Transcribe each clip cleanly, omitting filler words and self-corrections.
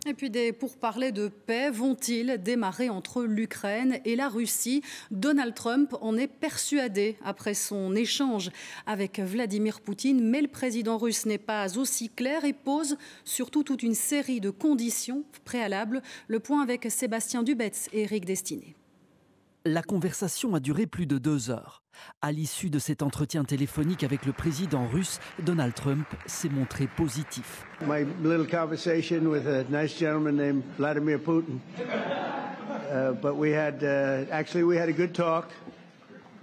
Et puis des pourparlers de paix vont-ils démarrer entre l'Ukraine et la Russie? Donald Trump en est persuadé après son échange avec Vladimir Poutine, mais le président russe n'est pas aussi clair et pose surtout toute une série de conditions préalables. Le point avec Sébastien Dubetz et Eric Destiné. La conversation a duré plus de 2 heures. À l'issue de cet entretien téléphonique avec le président russe, Donald Trump s'est montré positif. My little conversation with a nice gentleman named Vladimir Putin. But we had a good talk,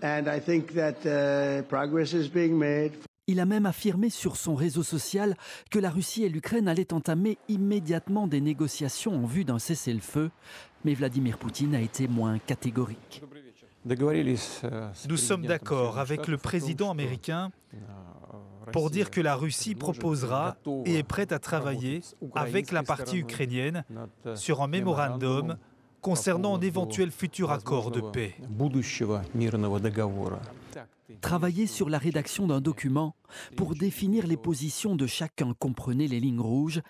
and I think that progress is being made. Il a même affirmé sur son réseau social que la Russie et l'Ukraine allaient entamer immédiatement des négociations en vue d'un cessez-le-feu. Mais Vladimir Poutine a été moins catégorique. Nous sommes d'accord avec le président américain pour dire que la Russie proposera et est prête à travailler avec la partie ukrainienne sur un mémorandum concernant un éventuel futur accord de paix. Travailler sur la rédaction d'un document pour définir les positions de chacun, comprenez les lignes rouges,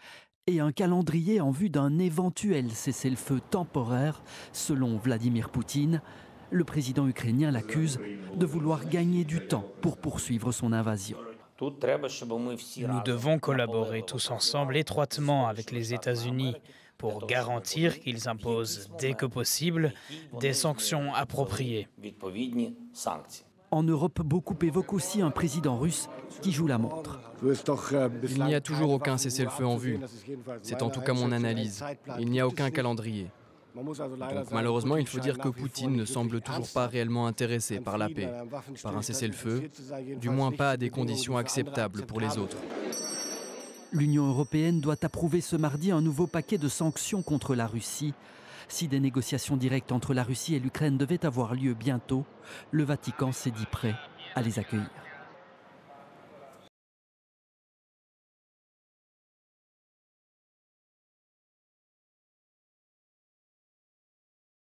et un calendrier en vue d'un éventuel cessez-le-feu temporaire, selon Vladimir Poutine. Le président ukrainien l'accuse de vouloir gagner du temps pour poursuivre son invasion. Nous devons collaborer tous ensemble étroitement avec les États-Unis pour garantir qu'ils imposent dès que possible des sanctions appropriées. En Europe, beaucoup évoquent aussi un président russe qui joue la montre. Il n'y a toujours aucun cessez-le-feu en vue. C'est en tout cas mon analyse. Il n'y a aucun calendrier. Donc malheureusement, il faut dire que Poutine ne semble toujours pas réellement intéressé par la paix, par un cessez-le-feu, du moins pas à des conditions acceptables pour les autres. L'Union européenne doit approuver ce mardi un nouveau paquet de sanctions contre la Russie. Si des négociations directes entre la Russie et l'Ukraine devaient avoir lieu bientôt, le Vatican s'est dit prêt à les accueillir.